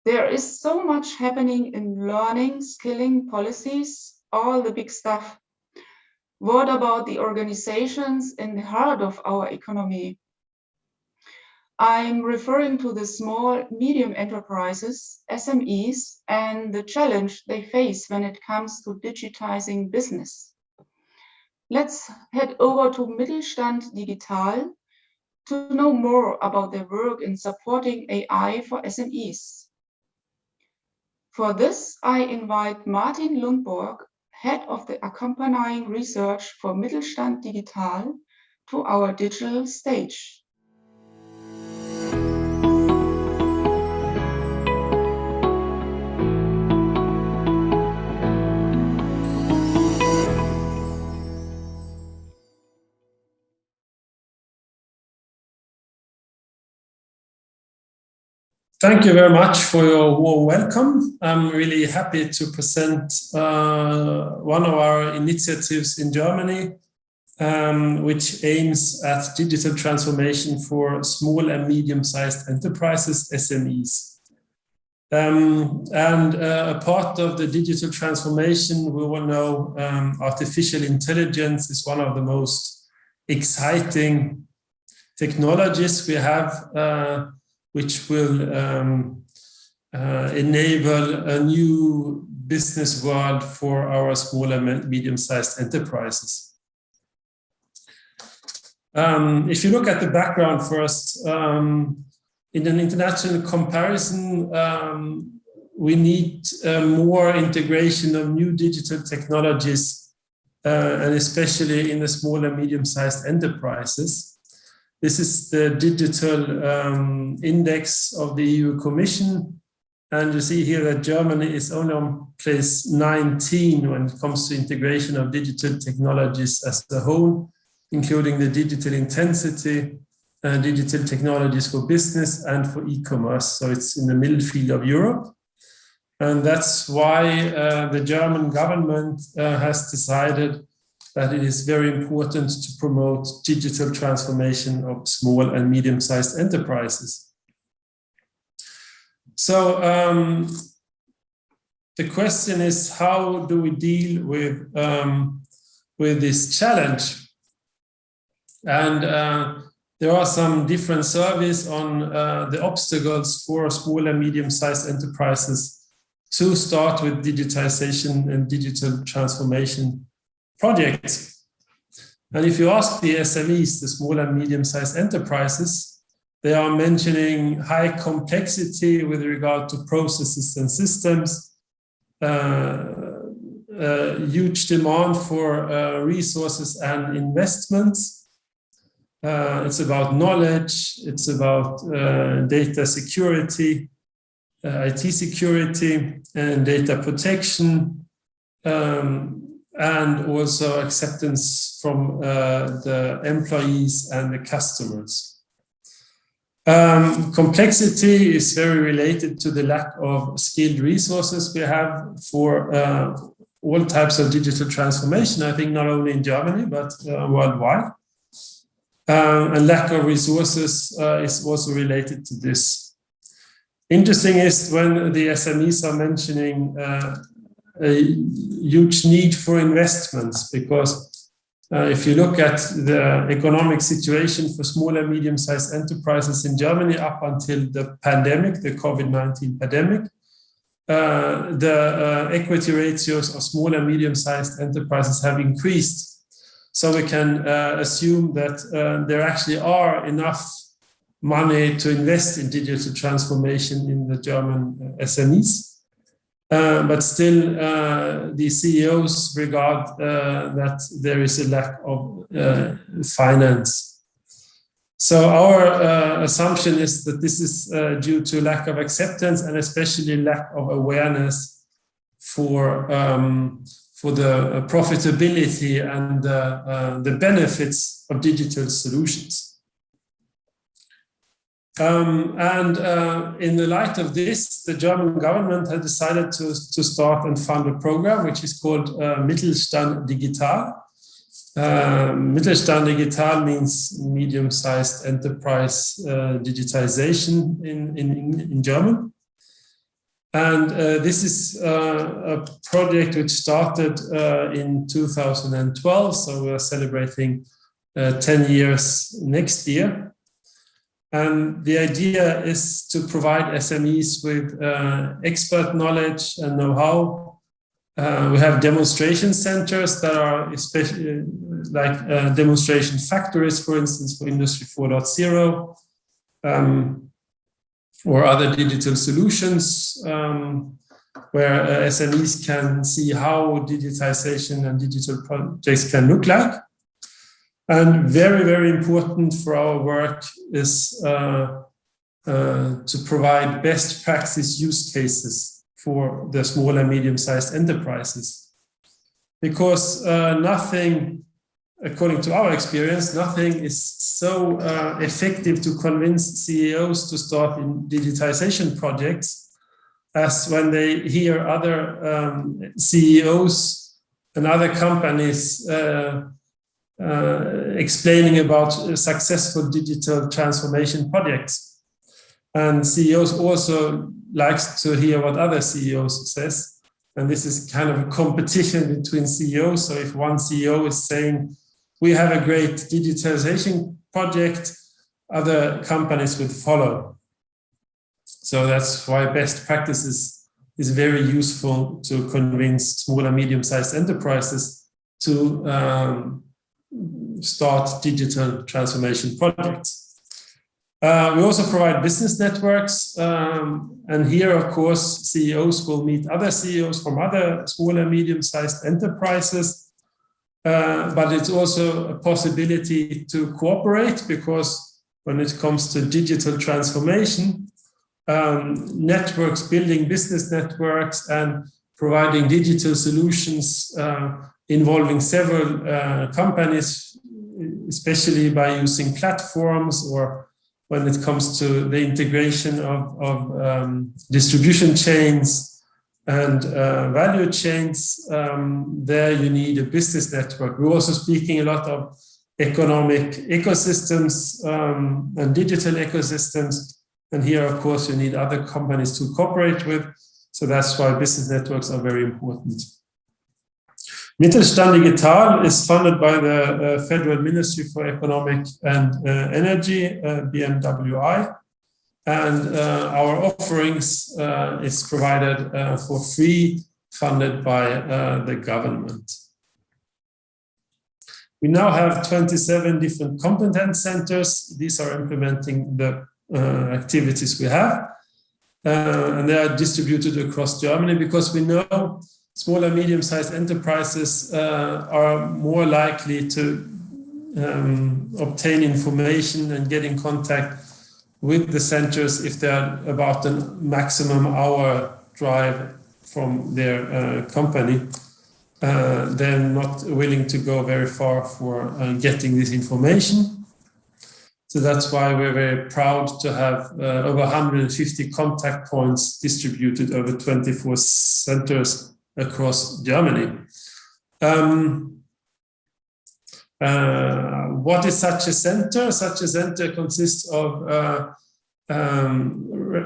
There is so much happening in learning, skilling, policies, all the big stuff. What about the organizations in the heart of our economy? I'm referring to the small, medium enterprises, SMEs, and the challenge they face when it comes to digitizing business. Let's head over to Mittelstand Digital to know more about their work in supporting AI for SMEs. For this, I invite Martin Lundborg, head of the accompanying research for Mittelstand Digital, to our digital stage. Thank you very much for your warm welcome. I'm really happy to present one of our initiatives in Germany, which aims at digital transformation for small and medium-sized enterprises, SMEs. A part of the digital transformation, we will know artificial intelligence is one of the most exciting technologies we have, which will enable a new business world for our small and medium-sized enterprises. If you look at the background first, in an international comparison, we need more integration of new digital technologies, and especially in the small and medium-sized enterprises. This is the digital index of the EU Commission. And you see here that Germany is only on place 19 when it comes to integration of digital technologies as a whole, including the digital intensity, digital technologies for business and for e-commerce. So it's in the middle field of Europe. And that's why the German government has decided that it is very important to promote digital transformation of small and medium-sized enterprises. So the question is, how do we deal with this challenge? And there are some different surveys on the obstacles for small and medium-sized enterprises to start with digitization and digital transformation projects. And if you ask the SMEs, the small and medium-sized enterprises, they are mentioning high complexity with regard to processes and systems, huge demand for resources and investments. It's about knowledge, it's about data security, IT security, and data protection, and also acceptance from the employees and the customers. Complexity is very related to the lack of skilled resources we have for all types of digital transformation, I think not only in Germany, but worldwide. And lack of resources is also related to this. Interesting is when the SMEs are mentioning a huge need for investments, because if you look at the economic situation for small and medium-sized enterprises in Germany up until the pandemic, the COVID-19 pandemic, the equity ratios of small and medium-sized enterprises have increased. So we can assume that there actually are enough money to invest in digital transformation in the German SMEs. But still, the CEOs regard that there is a lack of finance. So our assumption is that this is due to lack of acceptance and especially lack of awareness for the profitability and the benefits of digital solutions. In the light of this, the German government had decided to start and fund a program which is called Mittelstand Digital. Mittelstand Digital means medium-sized enterprise digitization in German. And this is a project which started in 2012, so we're celebrating 10 years next year. And the idea is to provide SMEs with expert knowledge and know-how. We have demonstration centers that are especially like demonstration factories, for instance, for Industry 4.0, or other digital solutions, where SMEs can see how digitization and digital projects can look like. And very, very important for our work is to provide best practice use cases for the small and medium-sized enterprises. Because nothing, according to our experience, nothing is so effective to convince CEOs to start in digitization projects as when they hear other CEOs and other companies explaining about successful digital transformation projects. And CEOs also likes to hear what other CEOs says. And this is kind of a competition between CEOs. So if one CEO is saying, we have a great digitalization project, other companies would follow. So that's why best practices is very useful to convince small and medium-sized enterprises to start digital transformation projects. We also provide business networks, and here, of course, CEOs will meet other CEOs from other small and medium-sized enterprises. But it's also a possibility to cooperate, because when it comes to digital transformation, networks, building business networks and providing digital solutions involving several companies, especially by using platforms, or when it comes to the integration of distribution chains and value chains, there you need a business network. We're also speaking a lot of economic ecosystems and digital ecosystems. And here, of course, you need other companies to cooperate with. So that's why business networks are very important. Mittelstand Digital is funded by the Federal Ministry for Economic and Energy, BMWI. And our offerings is provided for free, funded by the government. We now have 27 different competence centers. These are implementing the activities we have. And they are distributed across Germany, because we know small and medium-sized enterprises are more likely to obtain information and get in contact with the centers if they're about a maximum hour drive from their company. They're not willing to go very far for getting this information. So that's why we're very proud to have over 150 contact points distributed over 24 centers across Germany. What is such a center? Such a center consists of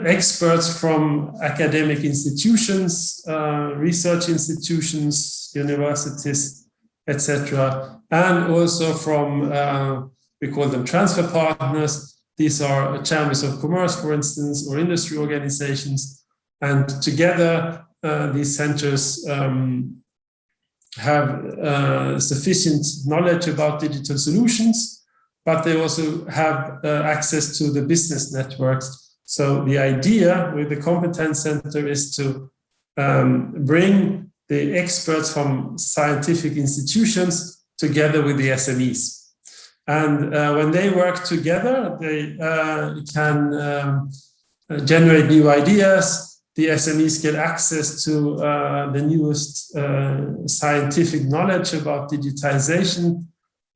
experts from academic institutions, research institutions, universities, etc., and also from we call them transfer partners. These are chambers of commerce, for instance, or industry organizations. And together, these centers have sufficient knowledge about digital solutions, but they also have access to the business networks. So the idea with the competence center is to bring the experts from scientific institutions together with the SMEs. And when they work together, they can generate new ideas. The SMEs get access to the newest scientific knowledge about digitization.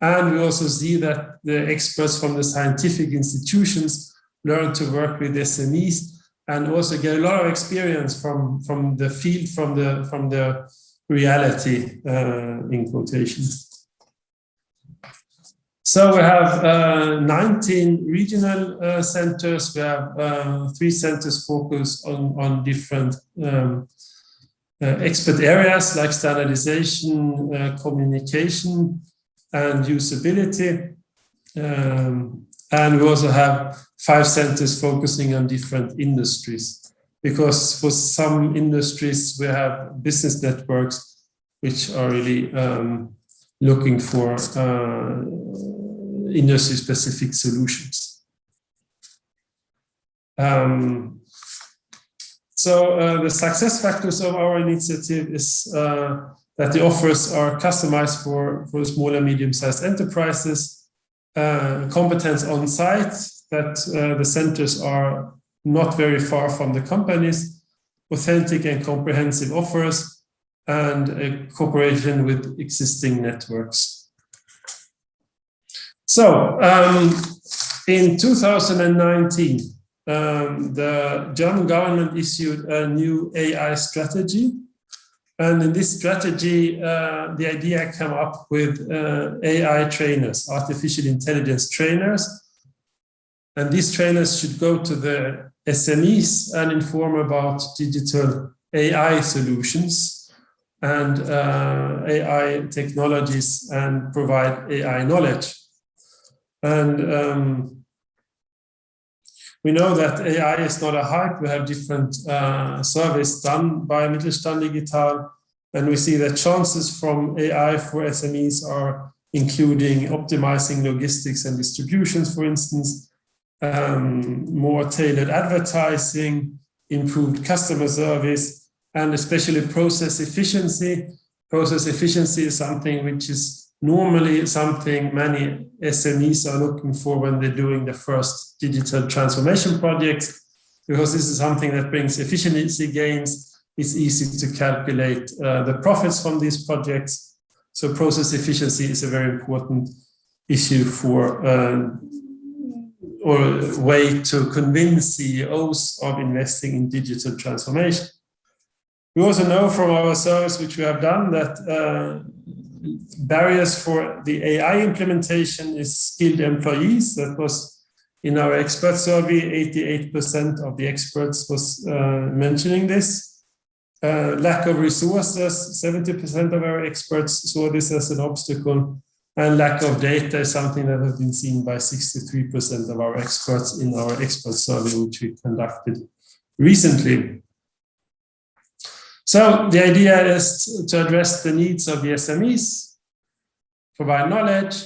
And we also see that the experts from the scientific institutions learn to work with SMEs and also get a lot of experience from the field, from the reality, in quotations. So we have 19 regional centers. We have 3 centers focused on different expert areas like standardization, communication, and usability. And we also have 5 centers focusing on different industries, because for some industries we have business networks which are really looking for industry-specific solutions. So the success factors of our initiative is that the offers are customized for small and medium-sized enterprises, competence on site, that the centers are not very far from the companies, authentic and comprehensive offers, and a cooperation with existing networks. So in 2019, the German government issued a new AI strategy. And in this strategy, the idea came up with AI trainers, artificial intelligence trainers. And these trainers should go to the SMEs and inform about digital AI solutions and AI technologies and provide AI knowledge. And we know that AI is not a hype. We have different surveys done by Mittelstand Digital, and we see that chances from AI for SMEs are including optimizing logistics and distributions, for instance, more tailored advertising, improved customer service, and especially process efficiency. Process efficiency is something which is normally something many SMEs are looking for when they're doing the first digital transformation projects, because this is something that brings efficiency gains. It's easy to calculate the profits from these projects. So process efficiency is a very important issue for or a way to convince CEOs of investing in digital transformation. We also know from our service, which we have done, that barriers for the AI implementation is skilled employees. That was in our expert survey, 88% of the experts was mentioning this. Lack of resources, 70% of our experts saw this as an obstacle. And lack of data is something that has been seen by 63% of our experts in our expert survey, which we conducted recently. So the idea is to address the needs of the SMEs, provide knowledge.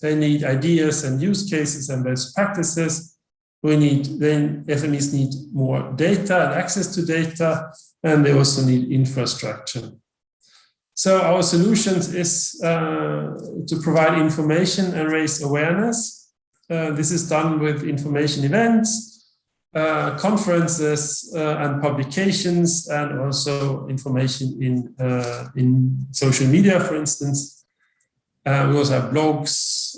They need ideas and use cases and best practices. SMEs need more data and access to data, and they also need infrastructure. So our solutions is to provide information and raise awareness. This is done with information events, conferences and publications, and also information in social media, for instance. We also have blogs,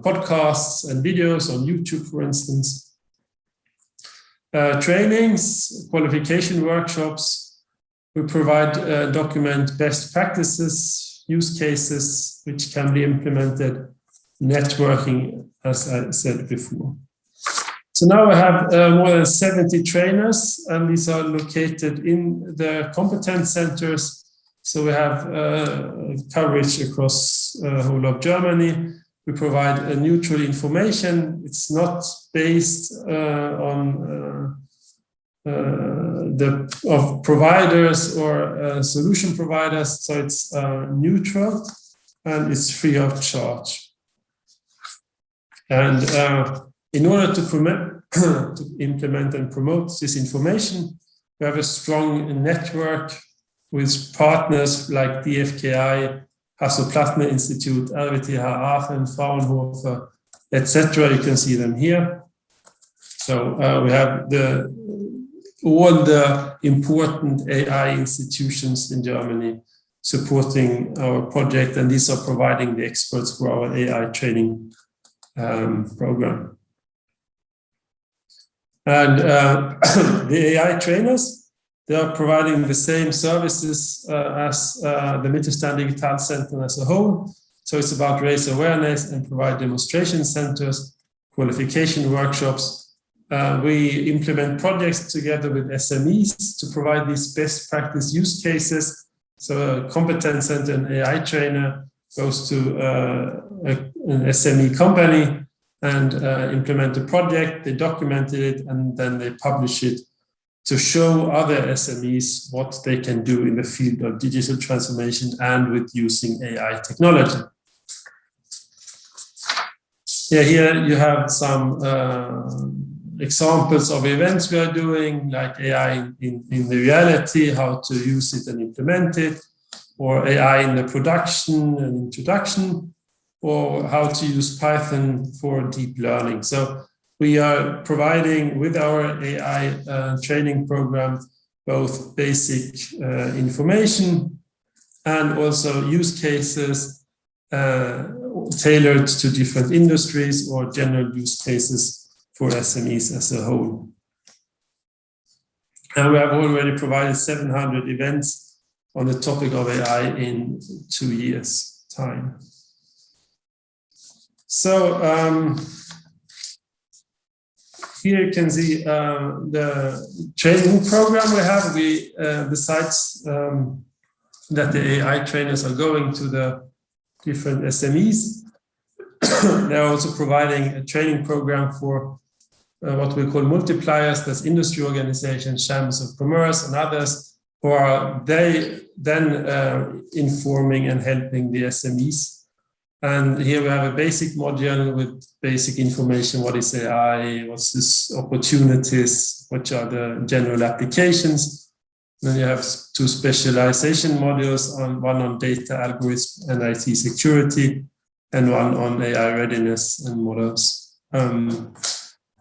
podcasts, and videos on YouTube, for instance. Trainings, qualification workshops. We provide document best practices, use cases, which can be implemented, networking, as I said before. So now we have more than 70 trainers, and these are located in the competence centers. So we have coverage across the whole of Germany. We provide neutral information. It's not based on of providers or solution providers, so it's neutral and it's free of charge. And in order to implement and promote this information, we have a strong network with partners like DFKI, Hasso-Plattner Institute, RWTH Aachen, Fraunhofer, etc. You can see them here. So we have all the important AI institutions in Germany supporting our project, and these are providing the experts for our AI training program. And the AI trainers, they are providing the same services as the Mittelstand Digital Center as a whole. So it's about raise awareness and provide demonstration centers, qualification workshops. We implement projects together with SMEs to provide these best practice use cases. So a competence center and AI trainer goes to an SME company and implement a project, they documented it, and then they publish it to show other SMEs what they can do in the field of digital transformation and with using AI technology. Yeah, here you have some examples of events we are doing, like AI in the reality, how to use it and implement it, or AI in the production and introduction, or how to use Python for deep learning. So we are providing with our AI training program both basic information and also use cases tailored to different industries or general use cases for SMEs as a whole. And we have already provided 700 events on the topic of AI in 2 years' time. So here you can see the training program we have. We, besides that the AI trainers are going to the different SMEs, they're also providing a training program for what we call multipliers, that's industry organizations, chambers of commerce and others, who are they then informing and helping the SMEs. And here we have a basic module with basic information. What is AI? What's this opportunities? What are the general applications? Then you have 2 specialization modules, one on data algorithms and IT security, and one on AI readiness and models. And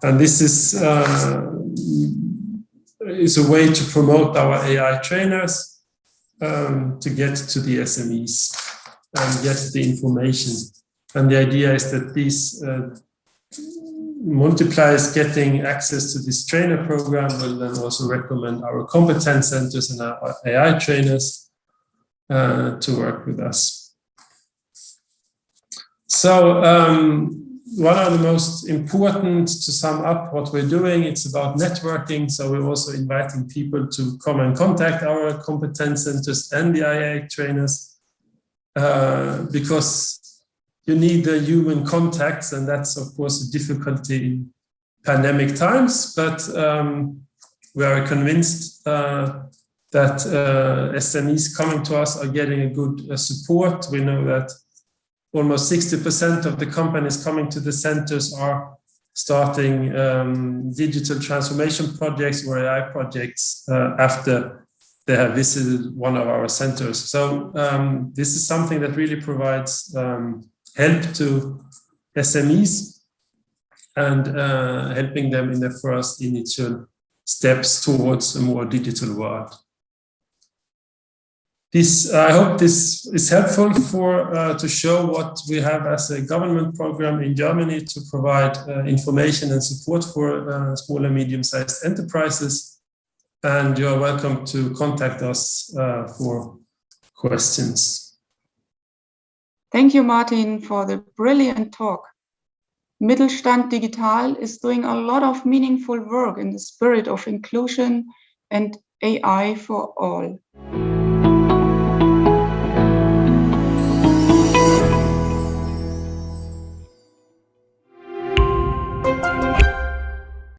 this is a way to promote our AI trainers to get to the SMEs and get the information. And the idea is that these multipliers getting access to this trainer program will then also recommend our competence centers and our AI trainers to work with us. So one of the most important, to sum up what we're doing, it's about networking. So we're also inviting people to come and contact our competence centers and the AI trainers, because you need the human contacts, and that's of course a difficulty in pandemic times. But we are convinced that SMEs coming to us are getting a good support. We know that almost 60% of the companies coming to the centers are starting digital transformation projects or AI projects after they have visited one of our centers. So this is something that really provides help to SMEs and helping them in the first initial steps towards a more digital world. I hope this is helpful to show what we have as a government program in Germany to provide information and support for small and medium-sized enterprises. And you are welcome to contact us for questions. Thank you, Martin, for the brilliant talk. Mittelstand Digital is doing a lot of meaningful work in the spirit of inclusion and AI for all.